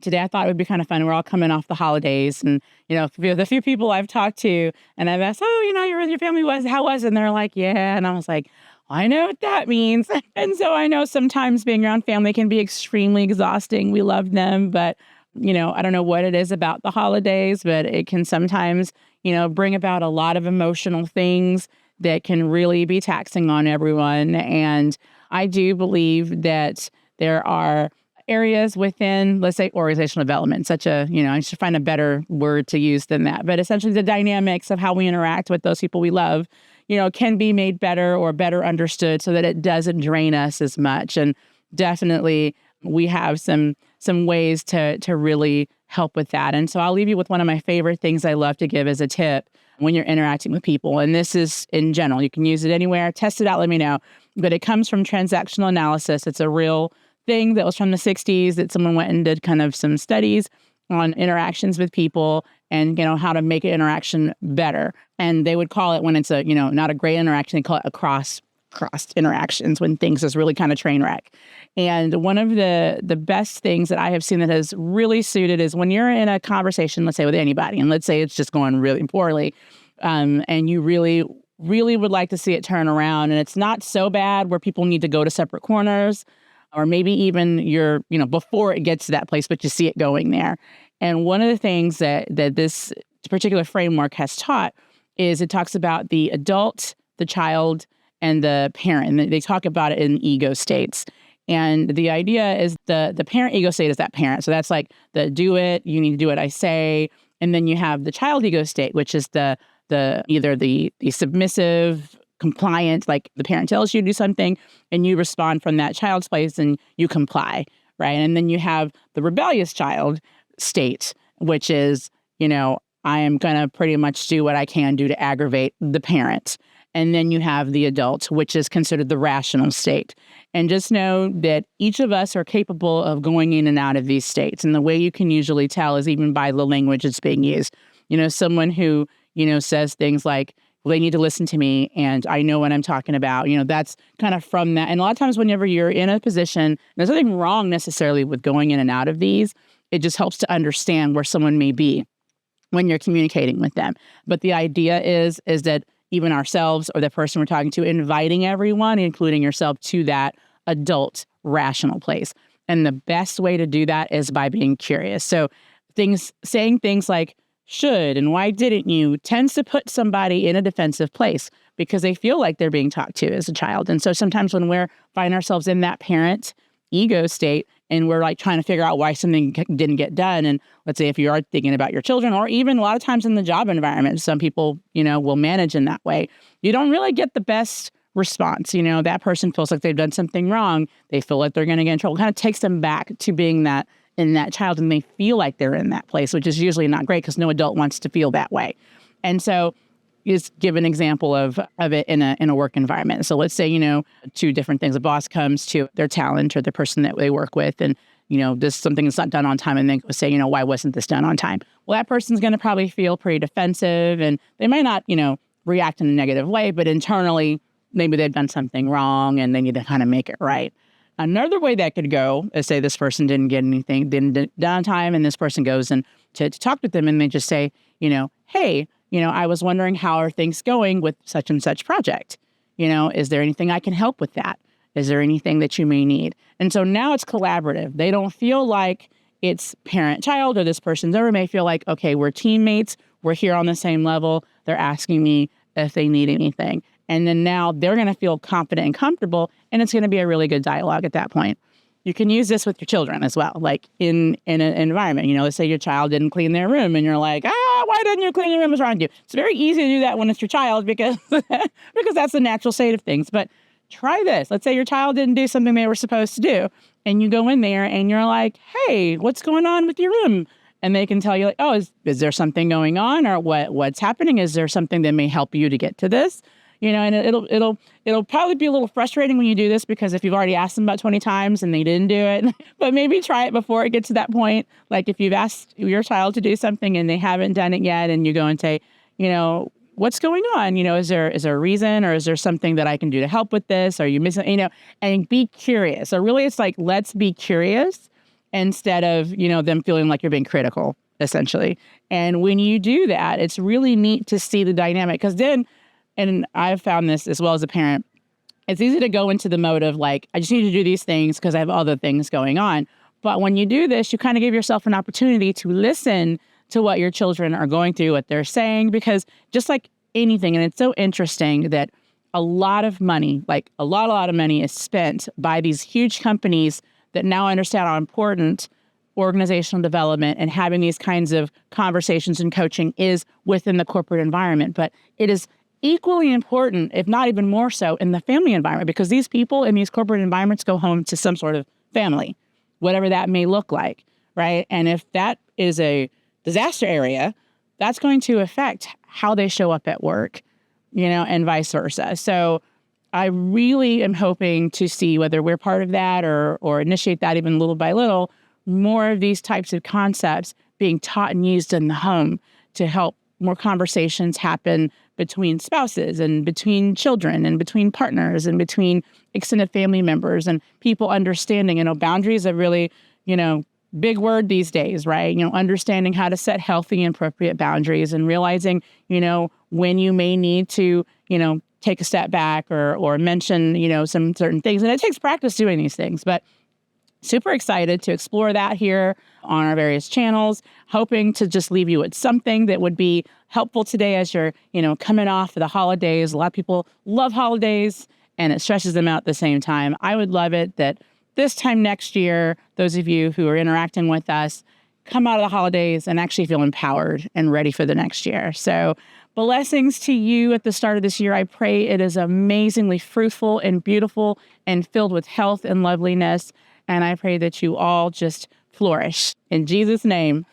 today I thought it would be kind of fun. We're all coming off the holidays, and the few people I've talked to, and I've asked, "Oh, you're with your family, how was it?" And they're like, "Yeah," and I was like, "I know what that means." And so I know sometimes being around family can be extremely exhausting. We love them, but I don't know what it is about the holidays, but it can sometimes bring about a lot of emotional things that can really be taxing on everyone. And I do believe that there are areas within, let's say, organizational development, I should find a better word to use than that. But essentially the dynamics of how we interact with those people we love, can be made better or better understood so that it doesn't drain us as much. And definitely we have some ways to really help with that. And so I'll leave you with one of my favorite things I love to give as a tip when you're interacting with people. And this is in general, you can use it anywhere, test it out, let me know. But it comes from transactional analysis. It's a real thing that was from the 60s that someone went and did kind of some studies on interactions with people and, how to make an interaction better. And they would call it, when it's not a great interaction, they call it a crossed interactions, when things is really kind of train wreck. And one of the best things that I have seen that has really suited is when you're in a conversation, let's say with anybody, and let's say it's just going really poorly, and you really, really would like to see it turn around, and it's not so bad where people need to go to separate corners, or maybe even you're, before it gets to that place, but you see it going there. And one of the things that this particular framework has taught is it talks about the adult, the child, and the parent. And they talk about it in ego states. And the idea is the parent ego state is that parent. So that's like the do it, you need to do what I say. And then you have the child ego state, which is the either the submissive, compliant, like the parent tells you to do something and you respond from that child's place and you comply, right? And then you have the rebellious child state, which is, I am going to pretty much do what I can do to aggravate the parent. And then you have the adult, which is considered the rational state. And just know that each of us are capable of going in and out of these states. And the way you can usually tell is even by the language that's being used. Someone who, says things like, well, they need to listen to me and I know what I'm talking about. That's kind of from that. And a lot of times whenever you're in a position, there's nothing wrong necessarily with going in and out of these. It just helps to understand where someone may be when you're communicating with them. But the idea is that even ourselves or the person we're talking to, inviting everyone, including yourself, to that adult rational place. And the best way to do that is by being curious. So saying things like should and why didn't you tends to put somebody in a defensive place because they feel like they're being talked to as a child. And so sometimes when we're find ourselves in that parent ego state and we're like trying to figure out why something didn't get done. And let's say if you are thinking about your children or even a lot of times in the job environment, some people, will manage in that way. You don't really get the best response. That person feels like they've done something wrong. They feel like they're going to get in trouble. It kind of takes them back to being in that child and they feel like they're in that place, which is usually not great because no adult wants to feel that way. And so just give an example of it in a work environment. So let's say, two different things. A boss comes to their talent or the person that they work with and, this something that's not done on time and then say, why wasn't this done on time? Well, that person's going to probably feel pretty defensive and they might not, react in a negative way, but internally, maybe they've done something wrong and they need to kind of make it right. Another way that could go is say this person didn't get anything, didn't done on time, and this person goes and to talk with them and they just say, hey, I was wondering how are things going with such and such project? Is there anything I can help with that? Is there anything that you may need? And so now it's collaborative. They don't feel like it's parent-child or this person's over. May feel like, okay, we're teammates. We're here on the same level. They're asking me if they need anything. And then now they're going to feel confident and comfortable, and it's going to be a really good dialogue at that point. You can use this with your children as well, like in an environment. Let's say your child didn't clean their room, and you're like, why didn't you clean your room? What's wrong with you? It's very easy to do that when it's your child because because that's the natural state of things. But try this. Let's say your child didn't do something they were supposed to do, and you go in there, and you're like, hey, what's going on with your room? And they can tell you, like, oh, is there something going on, or what's happening? Is there something that may help you to get to this? And it'll probably be a little frustrating when you do this because if you've already asked them about 20 times and they didn't do it, but maybe try it before it gets to that point. Like if you've asked your child to do something and they haven't done it yet and you go and say, what's going on? Is there a reason or is there something that I can do to help with this? Are you missing, and be curious. So really it's like, let's be curious instead of, them feeling like you're being critical, essentially. And when you do that, it's really neat to see the dynamic, because then, and I've found this as well as a parent, it's easy to go into the mode of like, I just need to do these things because I have other things going on. But when you do this, you kind of give yourself an opportunity to listen to what your children are going through, what they're saying, because just like anything, and it's so interesting that a lot of money, like a lot of money is spent by these huge companies that now understand how important organizational development and having these kinds of conversations and coaching is within the corporate environment. But it is equally important, if not even more so, in the family environment, because these people in these corporate environments go home to some sort of family, whatever that may look like, right? And if that is a disaster area, that's going to affect how they show up at work, and vice versa. So I really am hoping to see, whether we're part of that or initiate that even little by little, more of these types of concepts being taught and used in the home to help more conversations happen between spouses and between children and between partners and between extended family members, and people understanding, boundaries are really, big word these days, right? Understanding how to set healthy and appropriate boundaries, and realizing, when you may need to, take a step back or mention, some certain things. And it takes practice doing these things, but super excited to explore that here on our various channels, hoping to just leave you with something that would be helpful today as you're, coming off of the holidays. A lot of people love holidays and it stresses them out at the same time. I would love it that this time next year, those of you who are interacting with us come out of the holidays and actually feel empowered and ready for the next year. So blessings to you at the start of this year. I pray it is amazingly fruitful and beautiful and filled with health and loveliness. And I pray that you all just flourish in Jesus' name.